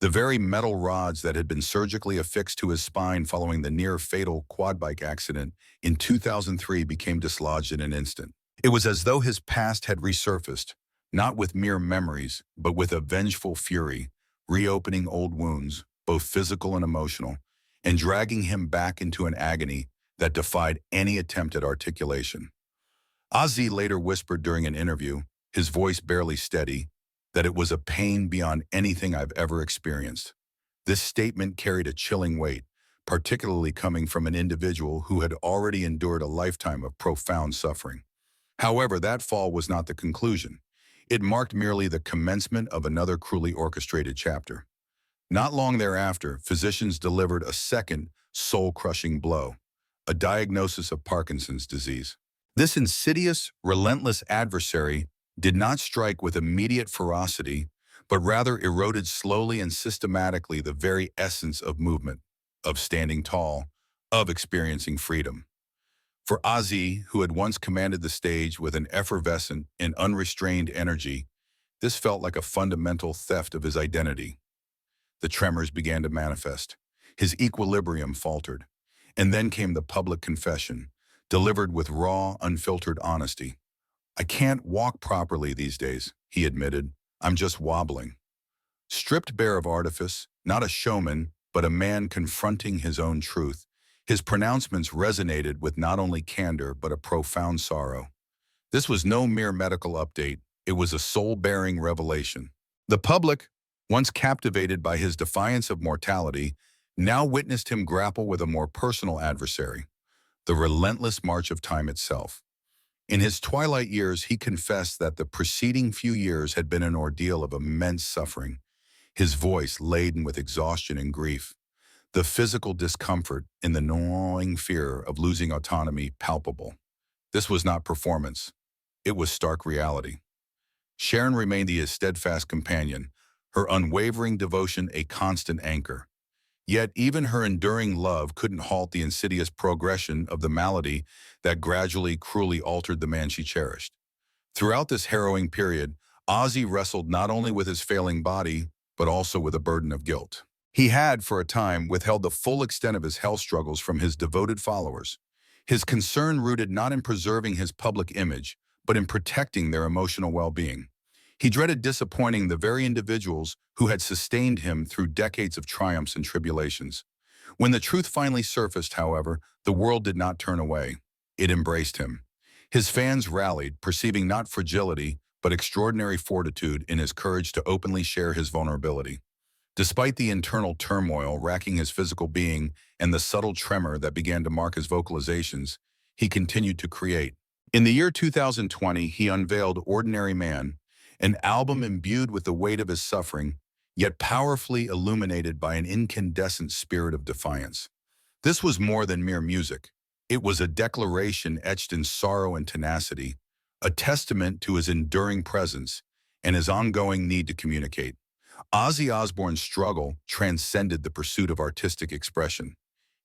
The very metal rods that had been surgically affixed to his spine following the near-fatal quad bike accident in 2003 became dislodged in an instant. It was as though his past had resurfaced, not with mere memories, but with a vengeful fury, reopening old wounds, both physical and emotional, and dragging him back into an agony that defied any attempt at articulation. Ozzy later whispered during an interview, his voice barely steady, that it was a pain beyond anything I've ever experienced. This statement carried a chilling weight, particularly coming from an individual who had already endured a lifetime of profound suffering. However, that fall was not the conclusion. It marked merely the commencement of another cruelly orchestrated chapter. Not long thereafter, physicians delivered a second, soul-crushing blow, a diagnosis of Parkinson's disease. This insidious, relentless adversary did not strike with immediate ferocity, but rather eroded slowly and systematically the very essence of movement, of standing tall, of experiencing freedom. For Ozzy, who had once commanded the stage with an effervescent and unrestrained energy, this felt like a fundamental theft of his identity. The tremors began to manifest. His equilibrium faltered. And then came the public confession, delivered with raw, unfiltered honesty. "I can't walk properly these days," he admitted. "I'm just wobbling." Stripped bare of artifice, not a showman, but a man confronting his own truth, his pronouncements resonated with not only candor but a profound sorrow. This was no mere medical update, it was a soul-bearing revelation. The public, once captivated by his defiance of mortality, now witnessed him grapple with a more personal adversary, the relentless march of time itself. In his twilight years, he confessed that the preceding few years had been an ordeal of immense suffering, his voice laden with exhaustion and grief, the physical discomfort and the gnawing fear of losing autonomy palpable. This was not performance. It was stark reality. Sharon remained his steadfast companion, her unwavering devotion a constant anchor. Yet even her enduring love couldn't halt the insidious progression of the malady that gradually, cruelly altered the man she cherished. Throughout this harrowing period, Ozzy wrestled not only with his failing body, but also with a burden of guilt. He had, for a time, withheld the full extent of his health struggles from his devoted followers, his concern rooted not in preserving his public image, but in protecting their emotional well-being. He dreaded disappointing the very individuals who had sustained him through decades of triumphs and tribulations. When the truth finally surfaced, however, the world did not turn away. It embraced him. His fans rallied, perceiving not fragility, but extraordinary fortitude in his courage to openly share his vulnerability. Despite the internal turmoil racking his physical being and the subtle tremor that began to mark his vocalizations, he continued to create. In the year 2020, he unveiled Ordinary Man, an album imbued with the weight of his suffering, yet powerfully illuminated by an incandescent spirit of defiance. This was more than mere music. It was a declaration etched in sorrow and tenacity, a testament to his enduring presence and his ongoing need to communicate. Ozzy Osbourne's struggle transcended the pursuit of artistic expression.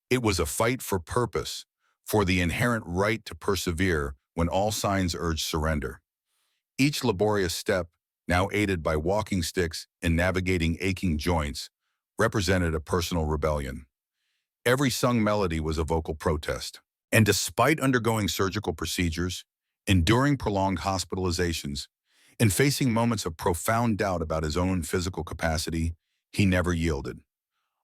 It was a fight for purpose, for the inherent right to persevere when all signs urged surrender. Each laborious step, now aided by walking sticks and navigating aching joints, represented a personal rebellion. Every sung melody was a vocal protest. And despite undergoing surgical procedures, enduring prolonged hospitalizations, and facing moments of profound doubt about his own physical capacity, he never yielded.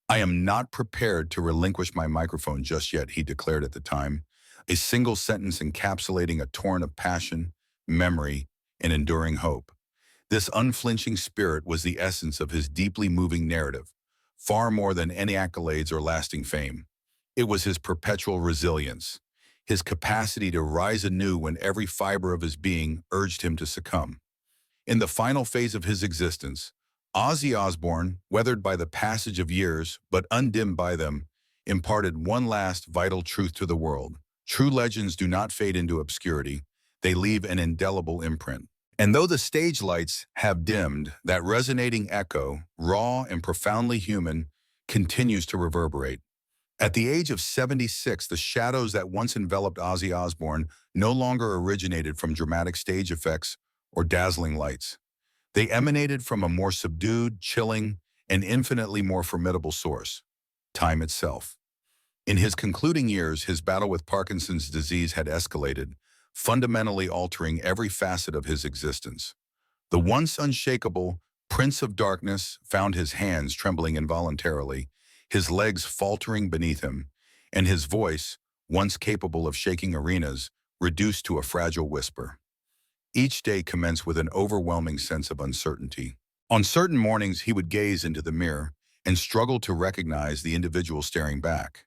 "I am not prepared to relinquish my microphone just yet," he declared at the time, a single sentence encapsulating a torrent of passion, memory, and enduring hope. This unflinching spirit was the essence of his deeply moving narrative, far more than any accolades or lasting fame. It was his perpetual resilience, his capacity to rise anew when every fiber of his being urged him to succumb. In the final phase of his existence, Ozzy Osbourne, weathered by the passage of years but undimmed by them, imparted one last vital truth to the world. True legends do not fade into obscurity. They leave an indelible imprint. And though the stage lights have dimmed, that resonating echo, raw and profoundly human, continues to reverberate. At the age of 76, the shadows that once enveloped Ozzy Osbourne no longer originated from dramatic stage effects or dazzling lights. They emanated from a more subdued, chilling, and infinitely more formidable source: time itself. In his concluding years, his battle with Parkinson's disease had escalated, fundamentally altering every facet of his existence. The once unshakable Prince of Darkness found his hands trembling involuntarily, his legs faltering beneath him, and his voice, once capable of shaking arenas, reduced to a fragile whisper. Each day commenced with an overwhelming sense of uncertainty. On certain mornings, he would gaze into the mirror and struggle to recognize the individual staring back.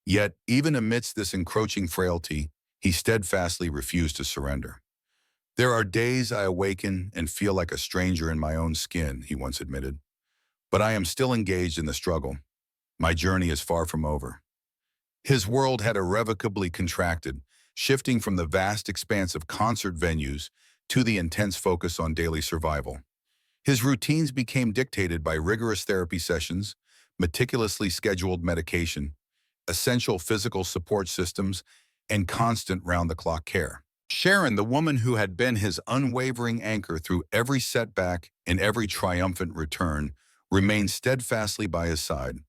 Yet, even amidst this encroaching frailty, he steadfastly refused to surrender. "There are days I awaken and feel like a stranger in my own skin," he once admitted. "But I am still engaged in the struggle. My journey is far from over." His world had irrevocably contracted, shifting from the vast expanse of concert venues to the intense focus on daily survival. His routines became dictated by rigorous therapy sessions, meticulously scheduled medication, essential physical support systems, and constant round-the-clock care. Sharon, the woman who had been his unwavering anchor through every setback and every triumphant return, remained steadfastly by his side,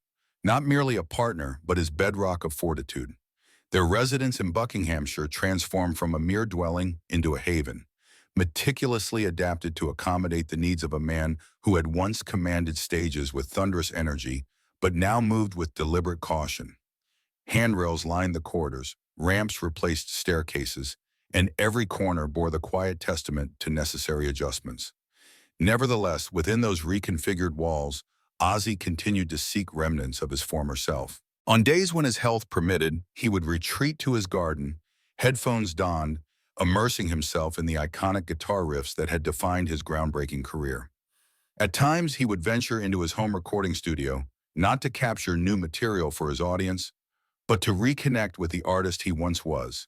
not merely a partner, but his bedrock of fortitude. Their residence in Buckinghamshire transformed from a mere dwelling into a haven, meticulously adapted to accommodate the needs of a man who had once commanded stages with thunderous energy, but now moved with deliberate caution. Handrails lined the corridors, ramps replaced staircases, and every corner bore the quiet testament to necessary adjustments. Nevertheless, within those reconfigured walls, Ozzy continued to seek remnants of his former self. On days when his health permitted, he would retreat to his garden, headphones donned, immersing himself in the iconic guitar riffs that had defined his groundbreaking career. At times, he would venture into his home recording studio, not to capture new material for his audience, but to reconnect with the artist he once was,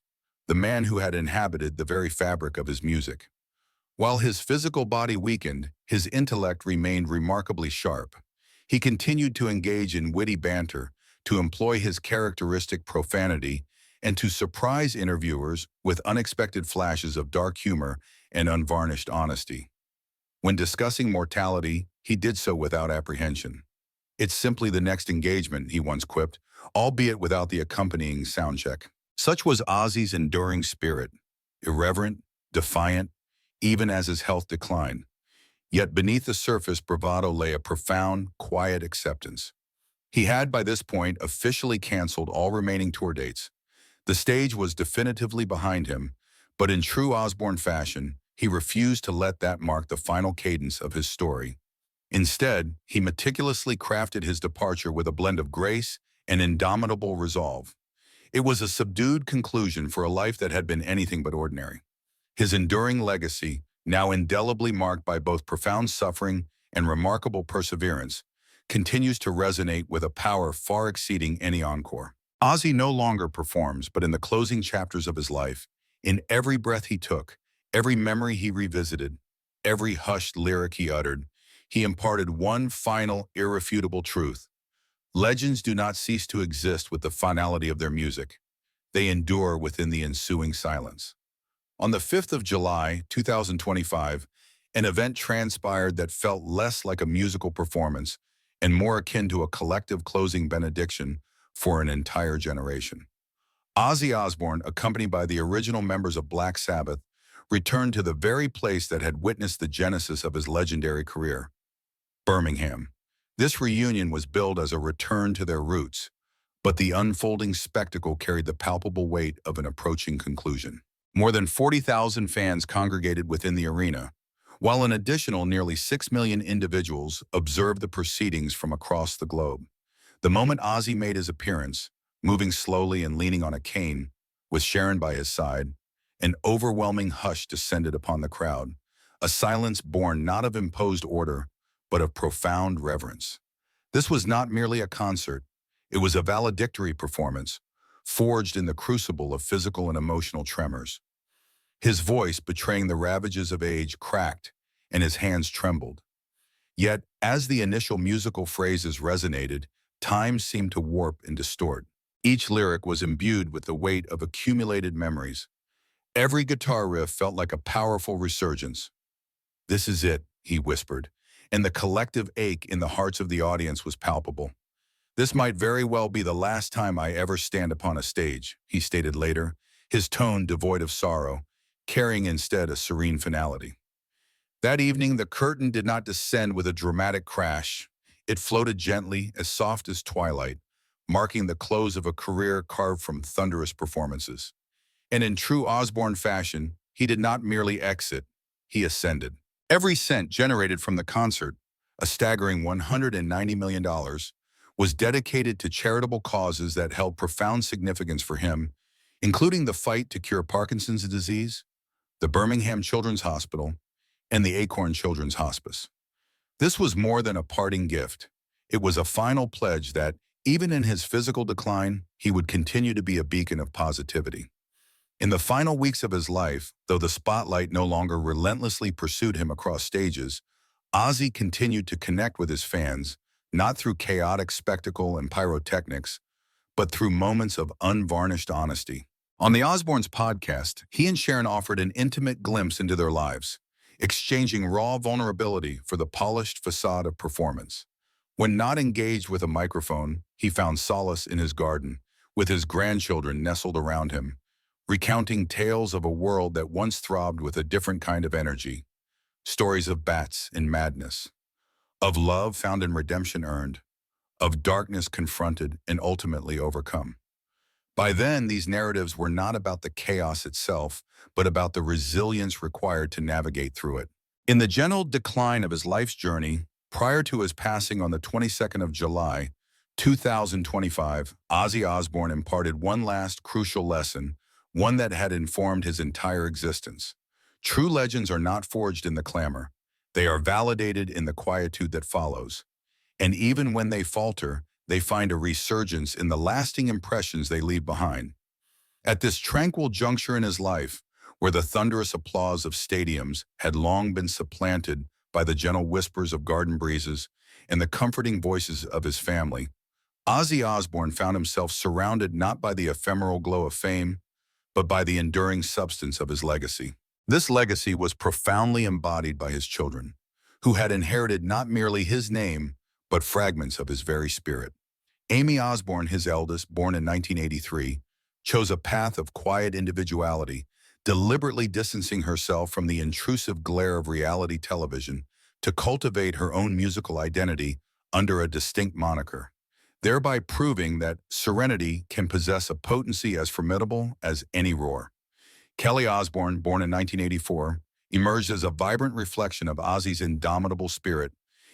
the man who had inhabited the very fabric of his music. While his physical body weakened, his intellect remained remarkably sharp. He continued to engage in witty banter, to employ his characteristic profanity, and to surprise interviewers with unexpected flashes of dark humor and unvarnished honesty. When discussing mortality, he did so without apprehension. "It's simply the next engagement," he once quipped, albeit without the accompanying soundcheck. Such was Ozzy's enduring spirit, irreverent, defiant, even as his health declined. Yet beneath the surface bravado lay a profound, quiet acceptance. He had by this point officially canceled all remaining tour dates. The stage was definitively behind him, but in true Osbourne fashion, he refused to let that mark the final cadence of his story. Instead, he meticulously crafted his departure with a blend of grace and indomitable resolve. It was a subdued conclusion for a life that had been anything but ordinary. His enduring legacy, now indelibly marked by both profound suffering and remarkable perseverance, continues to resonate with a power far exceeding any encore. Ozzy no longer performs, but in the closing chapters of his life, in every breath he took, every memory he revisited, every hushed lyric he uttered, he imparted one final, irrefutable truth. Legends do not cease to exist with the finality of their music. They endure within the ensuing silence. On the 5th of July, 2025, an event transpired that felt less like a musical performance and more akin to a collective closing benediction for an entire generation. Ozzy Osbourne, accompanied by the original members of Black Sabbath, returned to the very place that had witnessed the genesis of his legendary career, Birmingham. This reunion was billed as a return to their roots, but the unfolding spectacle carried the palpable weight of an approaching conclusion. More than 40,000 fans congregated within the arena, while an additional nearly 6 million individuals observed the proceedings from across the globe. The moment Ozzy made his appearance, moving slowly and leaning on a cane, with Sharon by his side, an overwhelming hush descended upon the crowd, a silence born not of imposed order, but of profound reverence. This was not merely a concert, it was a valedictory performance, forged in the crucible of physical and emotional tremors. His voice, betraying the ravages of age, cracked, and his hands trembled. Yet, as the initial musical phrases resonated, time seemed to warp and distort. Each lyric was imbued with the weight of accumulated memories. Every guitar riff felt like a powerful resurgence. "This is it," he whispered, and the collective ache in the hearts of the audience was palpable. "This might very well be the last time I ever stand upon a stage," he stated later, his tone devoid of sorrow, carrying instead a serene finality. That evening, the curtain did not descend with a dramatic crash. It floated gently, as soft as twilight, marking the close of a career carved from thunderous performances. And in true Osbourne fashion, he did not merely exit, he ascended. Every cent generated from the concert, a staggering $190 million, was dedicated to charitable causes that held profound significance for him, including the fight to cure Parkinson's disease, the Birmingham Children's Hospital, and the Acorn Children's Hospice. This was more than a parting gift. It was a final pledge that, even in his physical decline, he would continue to be a beacon of positivity. In the final weeks of his life, though the spotlight no longer relentlessly pursued him across stages, Ozzy continued to connect with his fans, not through chaotic spectacle and pyrotechnics, but through moments of unvarnished honesty. On the Osbournes podcast, he and Sharon offered an intimate glimpse into their lives, exchanging raw vulnerability for the polished facade of performance. When not engaged with a microphone, he found solace in his garden, with his grandchildren nestled around him, recounting tales of a world that once throbbed with a different kind of energy, stories of bats in madness, of love found and redemption earned, of darkness confronted and ultimately overcome. By then, these narratives were not about the chaos itself, but about the resilience required to navigate through it. In the gentle decline of his life's journey, prior to his passing on the 22nd of July, 2025, Ozzy Osbourne imparted one last crucial lesson, one that had informed his entire existence. True legends are not forged in the clamor. They are validated in the quietude that follows. And even when they falter, they find a resurgence in the lasting impressions they leave behind. At this tranquil juncture in his life, where the thunderous applause of stadiums had long been supplanted by the gentle whispers of garden breezes and the comforting voices of his family, Ozzy Osbourne found himself surrounded not by the ephemeral glow of fame, but by the enduring substance of his legacy. This legacy was profoundly embodied by his children, who had inherited not merely his name, but fragments of his very spirit. Amy Osbourne, his eldest, born in 1983, chose a path of quiet individuality, deliberately distancing herself from the intrusive glare of reality television to cultivate her own musical identity under a distinct moniker, thereby proving that serenity can possess a potency as formidable as any roar. Kelly Osbourne, born in 1984, emerged as a vibrant reflection of Ozzy's indomitable spirit,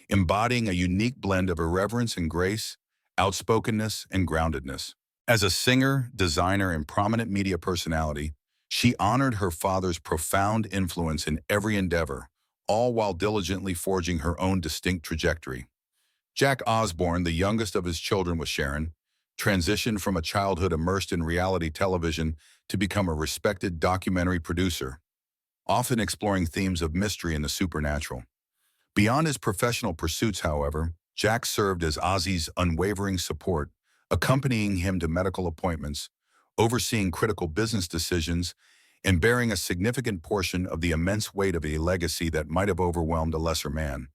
embodying a unique blend of irreverence and grace, outspokenness and groundedness. As a singer, designer, and prominent media personality, she honored her father's profound influence in every endeavor, all while diligently forging her own distinct trajectory. Jack Osbourne, the youngest of his children with Sharon, transitioned from a childhood immersed in reality television to become a respected documentary producer, often exploring themes of mystery and the supernatural. Beyond his professional pursuits, however, Jack served as Ozzy's unwavering support, accompanying him to medical appointments, overseeing critical business decisions, and bearing a significant portion of the immense weight of a legacy that might have overwhelmed a lesser man.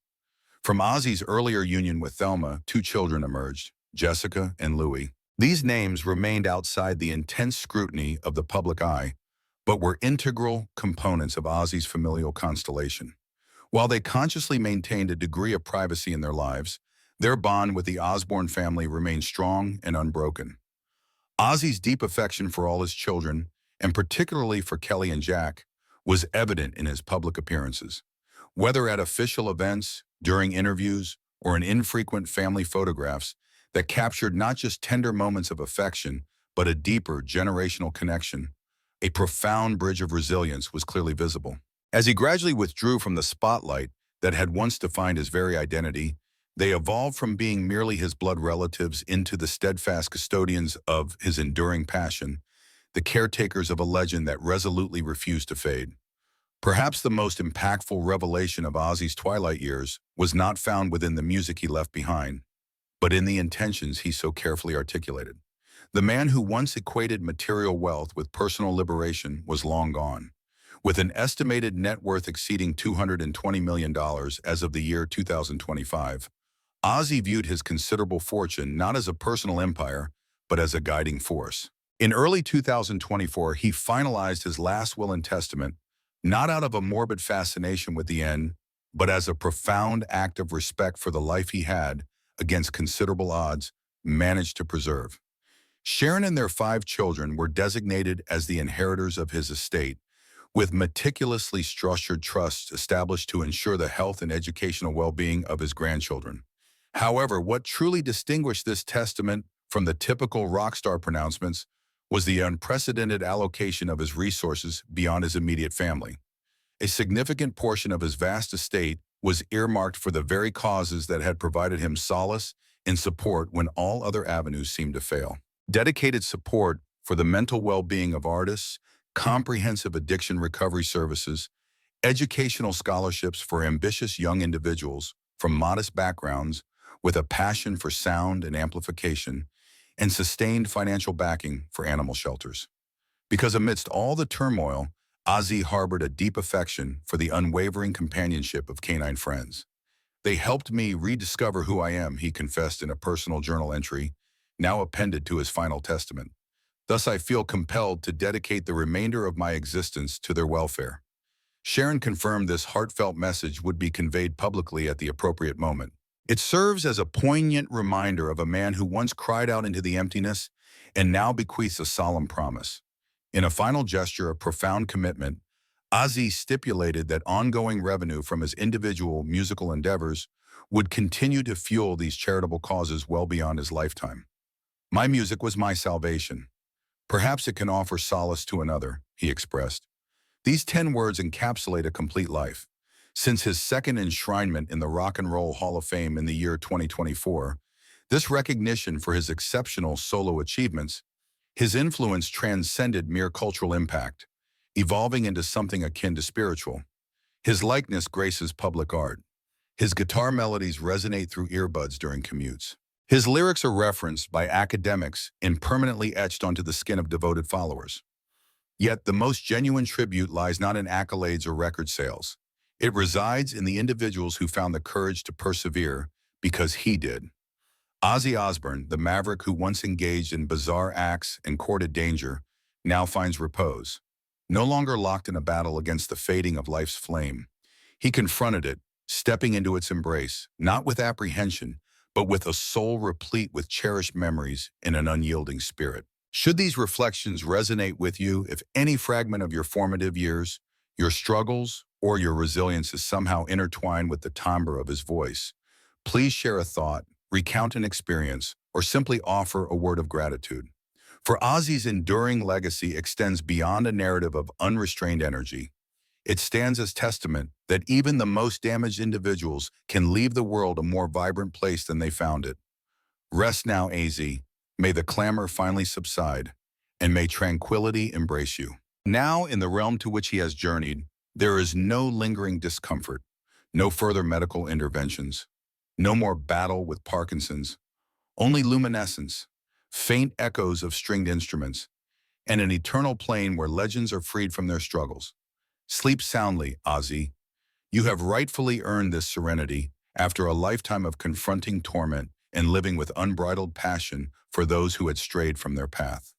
From Ozzy's earlier union with Thelma, two children emerged, Jessica and Louis. These names remained outside the intense scrutiny of the public eye, but were integral components of Ozzy's familial constellation. While they consciously maintained a degree of privacy in their lives, their bond with the Osbourne family remained strong and unbroken. Ozzy's deep affection for all his children, and particularly for Kelly and Jack, was evident in his public appearances. Whether at official events, during interviews, or in infrequent family photographs that captured not just tender moments of affection, but a deeper generational connection, a profound bridge of resilience was clearly visible. As he gradually withdrew from the spotlight that had once defined his very identity, they evolved from being merely his blood relatives into the steadfast custodians of his enduring passion, the caretakers of a legend that resolutely refused to fade. Perhaps the most impactful revelation of Ozzy's twilight years was not found within the music he left behind, but in the intentions he so carefully articulated. The man who once equated material wealth with personal liberation was long gone. With an estimated net worth exceeding $220 million as of the year 2025, Ozzy viewed his considerable fortune not as a personal empire, but as a guiding force. In early 2024, he finalized his last will and testament, not out of a morbid fascination with the end, but as a profound act of respect for the life he had, against considerable odds, managed to preserve. Sharon and their 5 children were designated as the inheritors of his estate, with meticulously structured trusts established to ensure the health and educational well-being of his grandchildren. However, what truly distinguished this testament from the typical rock star pronouncements was the unprecedented allocation of his resources beyond his immediate family. A significant portion of his vast estate was earmarked for the very causes that had provided him solace and support when all other avenues seemed to fail. Dedicated support for the mental well-being of artists, comprehensive addiction recovery services, educational scholarships for ambitious young individuals from modest backgrounds with a passion for sound and amplification, and sustained financial backing for animal shelters. Because amidst all the turmoil, Ozzy harbored a deep affection for the unwavering companionship of canine friends. They helped me rediscover who I am, he confessed in a personal journal entry, now appended to his final testament. Thus I feel compelled to dedicate the remainder of my existence to their welfare. Sharon confirmed this heartfelt message would be conveyed publicly at the appropriate moment. It serves as a poignant reminder of a man who once cried out into the emptiness and now bequeaths a solemn promise. In a final gesture of profound commitment, Ozzy stipulated that ongoing revenue from his individual musical endeavors would continue to fuel these charitable causes well beyond his lifetime. My music was my salvation. Perhaps it can offer solace to another, he expressed. These 10 words encapsulate a complete life. Since his second enshrinement in the Rock and Roll Hall of Fame in the year 2024, this recognition for his exceptional solo achievements, his influence transcended mere cultural impact, evolving into something akin to spiritual. His likeness graces public art. His guitar melodies resonate through earbuds during commutes. His lyrics are referenced by academics and permanently etched onto the skin of devoted followers. Yet the most genuine tribute lies not in accolades or record sales. It resides in the individuals who found the courage to persevere because he did. Ozzy Osbourne, the maverick who once engaged in bizarre acts and courted danger, now finds repose. No longer locked in a battle against the fading of life's flame, he confronted it, stepping into its embrace, not with apprehension, but with a soul replete with cherished memories and an unyielding spirit. Should these reflections resonate with you, if any fragment of your formative years, your struggles, or your resilience is somehow intertwined with the timbre of his voice, please share a thought, recount an experience, or simply offer a word of gratitude. For Ozzy's enduring legacy extends beyond a narrative of unrestrained energy. It stands as testament that even the most damaged individuals can leave the world a more vibrant place than they found it. Rest now, AZ. May the clamor finally subside, and may tranquility embrace you. Now, in the realm to which he has journeyed, there is no lingering discomfort, no further medical interventions, no more battle with Parkinson's, only luminescence, faint echoes of stringed instruments, and an eternal plane where legends are freed from their struggles. Sleep soundly, Ozzy. You have rightfully earned this serenity after a lifetime of confronting torment and living with unbridled passion for those who had strayed from their path.